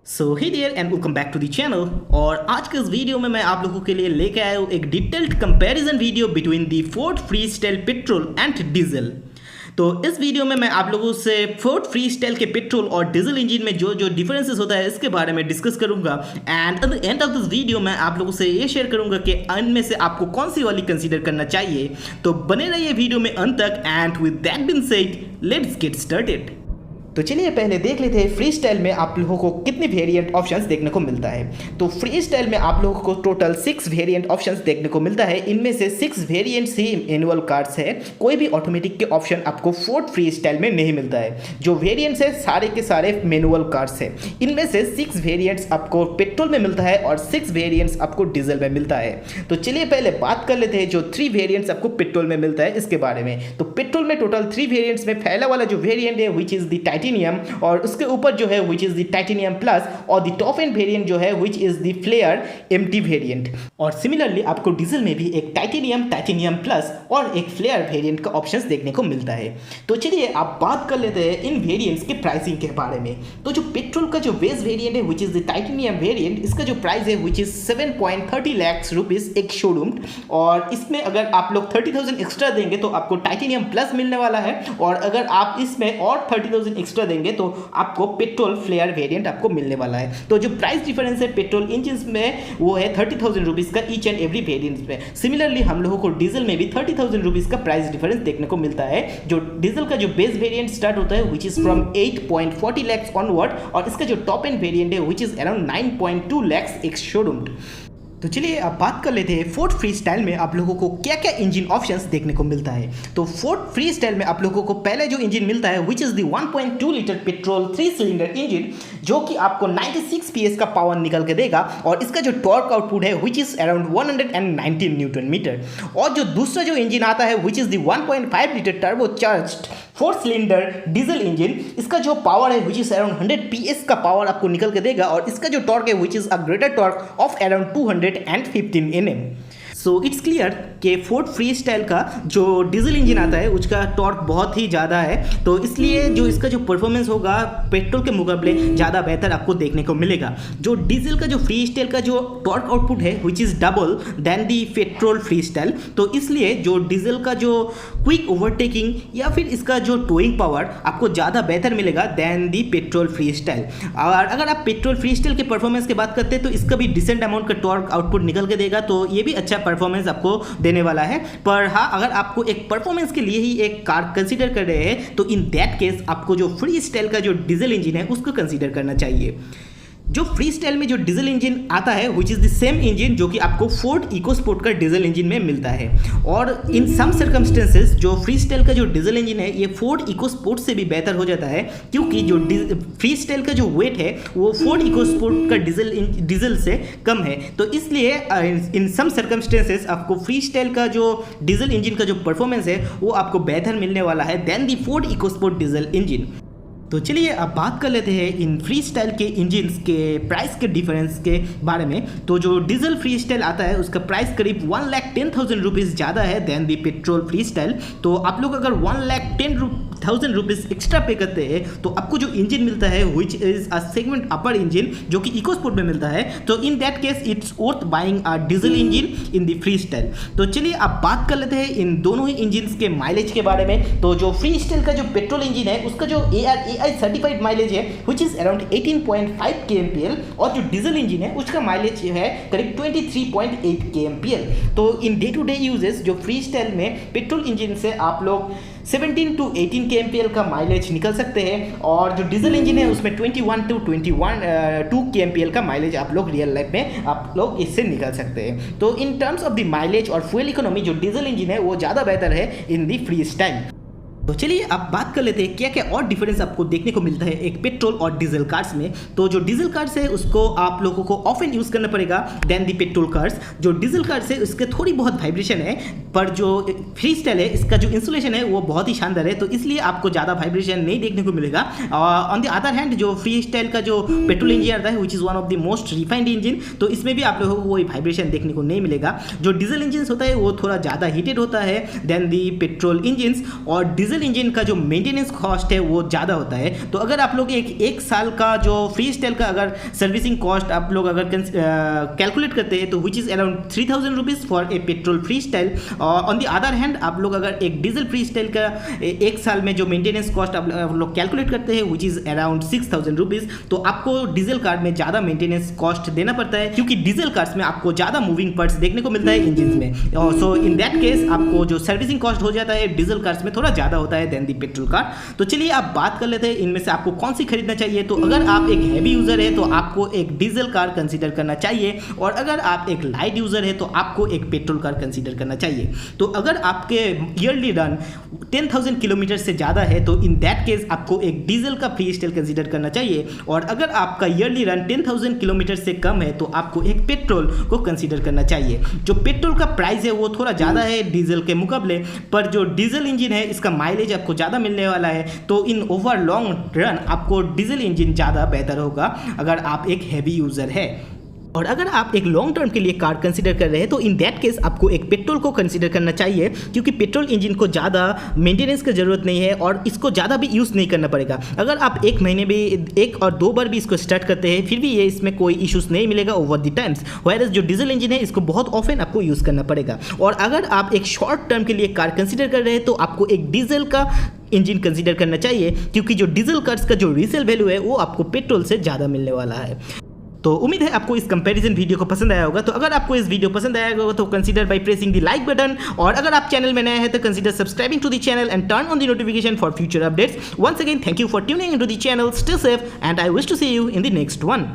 So hey dear and welcome back to the channel. और आज के इस वीडियो में मैं आप लोगों के लिए लेके आया हूँ एक detailed comparison video between the Ford freestyle petrol and diesel. तो इस वीडियो में मैं आप लोगों से फोर्ड फ्रीस्टाइल के पेट्रोल और डीजल इंजन में जो जो डिफरेंसेस होता है इसके बारे में डिस्कस करूंगा। And at the end of this video मैं आप लोगों से ये शेयर करूंगा कि इनमें से आपको कौन सी वाली कंसीडर करना चाहिए। तो बने रहिए वीडियो में अंत तक। And with that being said, let's get started. तो चलिए पहले देख लेते हैं फ्री स्टाइल में आप लोगों को कितने वेरिएंट ऑप्शंस देखने को मिलता है। तो फ्री स्टाइल में आप लोगों को टोटल 6 वेरिएंट ऑप्शंस देखने को मिलता है। इनमें से 6 वेरिएंट्स ही मैनुअल कार्स है। कोई भी ऑटोमेटिक के ऑप्शन आपको फोर्ड फ्री स्टाइल में नहीं मिलता है। जो वेरिएंट्स है सारे के सारे मैनुअल कार्स है। इनमें से 6 वेरिएंट्स आपको पेट्रोल में मिलता है और 6 वेरिएंट्स आपको डीजल में मिलता है। तो चलिए पहले बात कर लेते हैं जो 3 वेरिएंट्स आपको पेट्रोल में मिलता है इसके बारे में। तो पेट्रोल में टोटल 3 वेरिएंट्स में पहला वाला जो वेरिएंट है विच इज द टाइटेनियम, और उसके ऊपर जो है which is the titanium plus, और द टॉप एंड वेरिएंट जो है which is the flair MT variant. और सिमिलरली आपको डीजल में भी एक टाइटेनियम प्लस और एक फ्लेयर वेरिएंट का ऑप्शंस देखने को मिलता है। तो चलिए आप बात कर लेते हैं इन वेरिएंट्स के प्राइसिंग के बारे में। तो जो पेट्रोल का जो बेस वेरिएंट है which is the titanium variant, इसका जो प्राइस है विच इज 7.30 लाख रुपीज एक शोरूम। और इसमें अगर आप लोग 30,000 एक्स्ट्रा देंगे तो आपको टाइटेनियम प्लस मिलने वाला है, और अगर आप इसमें और 30,000 एक्स्ट्रा देंगे तो आपको पेट्रोल फ्लेयर वेरिएंट आपको मिलने वाला है। तो जो प्राइस डिफरेंस है पेट्रोल इंजन में वो है 30,000 रुपीज का ईच एंड एवरी वेरिएंट में। सिमिलरली हम लोगों को डीजल में भी 30,000 रुपीज का प्राइस डिफरेंस देखने को मिलता है। जो डीजल का जो बेस वेरिएंट स्टार्ट होता है which is from 8.40 lakh onward, और इसका जो टॉप एंड वेरिएंट है which is around 9.2 lakh ex showroom. तो चलिए अब बात कर लेते हैं फोर्ड फ्री स्टाइल में आप लोगों को क्या क्या इंजन ऑप्शंस देखने को मिलता है। तो फोर्ड फ्री स्टाइल में आप लोगों को पहले जो इंजन मिलता है which is the 1.2 litre petrol 3 cylinder engine, जो कि आपको 96 PS का पावर निकल के देगा, और इसका जो टॉर्क आउटपुट है which is around 119 newton metre. और जो दूसरा जो इंजन आता है which is the 1.5 litre turbo charged 4 cylinder diesel engine, इसका जो पावर है विच इज अराउंड 100 PS का पावर आपको निकल के देगा, और इसका जो टॉर्क है which is a greater torque of around 215 Nm। So it's clear कि फोर्ड फ्री स्टाइल का जो डीजल इंजन आता है उसका टॉर्क बहुत ही ज़्यादा है, तो इसलिए जो इसका जो परफॉर्मेंस होगा पेट्रोल के मुकाबले ज़्यादा बेहतर आपको देखने को मिलेगा। जो डीजल का जो फ्री स्टाइल का जो टॉर्क आउटपुट है which is double than the petrol free style, तो इसलिए जो डीजल का जो क्विक ओवरटेकिंग या फिर इसका जो टोइंग पावर आपको ज़्यादा बेहतर मिलेगा then the petrol free style. और अगर आप पेट्रोल फ्री स्टाइल के परफॉर्मेंस की बात करते हैं तो इसका भी डिसेंट अमाउंट का टॉर्क आउटपुट निकल के देगा, तो ये भी अच्छा परफॉर्मेंस आपको देने वाला है। पर हाँ, अगर आपको एक परफॉर्मेंस के लिए ही एक कार कंसीडर कर रहे हैं तो इन दैट केस आपको जो फ्री स्टाइल का जो डीजल इंजन है उसको कंसीडर करना चाहिए। जो फ्री स्टाइल में जो डीजल इंजन आता है which is the same engine जो कि आपको फोर्ड इकोस्पोर्ट का डीजल इंजन में मिलता है। और इन सम सर्कमस्टेंसेस जो फ्री स्टाइल का जो डीजल इंजन है ये फोर्ड इकोस्पोर्ट से भी बेहतर हो जाता है, क्योंकि जो फ्री स्टाइल का जो वेट है वो फोर्ड इकोस्पोर्ट का डीजल से कम है। तो इसलिए इन सम सर्कमस्टेंसेस आपको फ्री स्टाइल का जो डीजल इंजन का जो परफॉर्मेंस है वो आपको बेहतर मिलने वाला है देन दी फोर्ड इकोस्पोर्ट डीजल इंजन। तो चलिए अब बात कर लेते हैं इन फ्री स्टाइल के इंजन्स के प्राइस के डिफरेंस के बारे में। तो जो डीजल फ्री स्टाइल आता है उसका प्राइस करीब 1,10,000 रुपीज़ ज़्यादा है then the petrol free style. तो आप लोग अगर 1,10,000 रुपीज़ एक्स्ट्रा पे करते हैं तो आपको जो इंजन मिलता है which is a segment upper engine जो कि इकोस्पोर्ट में मिलता है, तो in that case it's worth buying a diesel engine in the free style. तो चलिए अब बात कर लेते हैं इन दोनों ही इंजन्स के माइलेज के बारे में। तो जो फ्री स्टाइल का जो पेट्रोल इंजन है उसका जो ARAI सर्टिफाइड माइलेज है विच इज अराउंड 18.5 kmpl, और जो डीजल इंजन है उसका माइलेज है करीब 23.8 kmpl। तो in day to day uses जो फ्री स्टाइल में पेट्रोल इंजन से आप लोग 17 to 18 kmpl का माइलेज निकल सकते हैं, और जो डीजल इंजन है उसमें 21 to 2 kmpl का माइलेज आप लोग रियल लाइफ में आप लोग इससे निकल सकते हैं। तो in terms of the mileage और फ्यूल इकोनॉमी जो डीजल इंजन है वो ज़्यादा बेहतर है इन दी फ्री स्टाइल। तो चलिए अब बात कर लेते हैं क्या क्या और डिफरेंस आपको देखने को मिलता है एक पेट्रोल और डीजल कार्स में। तो जो डीजल कार्स है उसको आप लोगों को ऑफन यूज़ करना पड़ेगा देन दी पेट्रोल कार्स। जो डीजल कार्स है उसके थोड़ी बहुत वाइब्रेशन है, पर जो फ्री स्टाइल है इसका जो इंसुलेशन है वो बहुत ही शानदार है, तो इसलिए आपको ज़्यादा वाइब्रेशन नहीं देखने को मिलेगा। ऑन द अदर हैंड जो फ्री स्टाइल का जो पेट्रोल इंजन आता है which is one of the most refined engine, तो इसमें भी आप लोगों को कोई वाइब्रेशन देखने को नहीं मिलेगा। जो डीजल इंजन होता है वो थोड़ा ज़्यादा हीटेड होता है देन दी पेट्रोल इंजन, और डीजल डीजल इंजन का जो मेंटेनेंस कॉस्ट है वो ज़्यादा होता है। तो अगर आप लोग एक साल का जो फ्री स्टाइल का अगर सर्विसिंग कॉस्ट आप लोग अगर कैलकुलेट करते हैं तो which is around 3000 rupees for a petrol free style. On the other hand आप लोग अगर एक डीजल फ्री स्टाइल का एक साल में जो मेंटेनेंस कॉस्ट आप लोग कैलकुलेट करते हैं विच इज़ अराउंड 6000 रुपीज़, तो आपको डीजल कार में ज़्यादा मेंटेनेंस कॉस्ट देना पड़ता है क्योंकि डीजल कार्स में आपको ज़्यादा मूविंग पार्ट्स देखने को मिलता है इंजन में। सो इन दैट केस आपको जो सर्विसिंग कॉस्ट हो जाता है डीजल कार्स में थोड़ा ज़्यादा होता है देन दी पेट्रोल कार। तो चलिए आप बात कर लेते हैं इनमें से आपको कौन सी खरीदना चाहिए। तो अगर आप एक हैवी यूज़र है तो आपको एक डीजल कार कंसीडर करना चाहिए, और अगर आप एक लाइट यूज़र है तो आपको एक पेट्रोल कार कंसीडर करना चाहिए। तो अगर आपके ईयरली रन 10,000 किलोमीटर से ज़्यादा है तो इन दैट केस आपको एक डीजल का फ्री स्टाइल कंसीडर करना चाहिए, और अगर आपका ईयरली रन 10,000 किलोमीटर से कम है तो आपको एक पेट्रोल को कंसीडर करना चाहिए। जो पेट्रोल का प्राइस है वो थोड़ा ज़्यादा है डीजल के मुकाबले, पर जो डीजल इंजन है इसका माइलेज आपको ज़्यादा मिलने वाला है। तो इन ओवर लॉन्ग रन आपको डीजल इंजन ज़्यादा बेहतर होगा अगर आप एक हैवी यूज़र है। और अगर आप एक लॉन्ग टर्म के लिए कार कंसीडर कर रहे हैं तो इन दैट केस आपको एक पेट्रोल को कंसीडर करना चाहिए, क्योंकि पेट्रोल इंजन को ज़्यादा मेंटेनेंस की ज़रूरत नहीं है और इसको ज़्यादा भी यूज़ नहीं करना पड़ेगा। अगर आप एक महीने भी 1 और 2 बार भी इसको स्टार्ट करते हैं फिर भी ये इसमें कोई इश्यूज़ नहीं मिलेगा ओवर द टाइम्स, व्हेयरएज जो डीजल इंजन है इसको बहुत ऑफन आपको यूज़ करना पड़ेगा। और अगर आप एक शॉर्ट टर्म के लिए कार कंसीडर कर रहे हैं तो आपको एक डीजल का इंजन कंसीडर करना चाहिए, क्योंकि जो डीजल कार्स का जो रीसेल वैल्यू है वो आपको पेट्रोल से ज़्यादा मिलने वाला है। तो उम्मीद है आपको इस कंपैरिजन वीडियो को पसंद आया होगा। तो अगर आपको इस वीडियो पसंद आया होगा तो consider by pressing the like button, और अगर आप चैनल में नए हैं तो consider subscribing to the channel and turn on the notification for future updates. Once again thank you for tuning into the channel, stay safe and I wish to see you in the next one.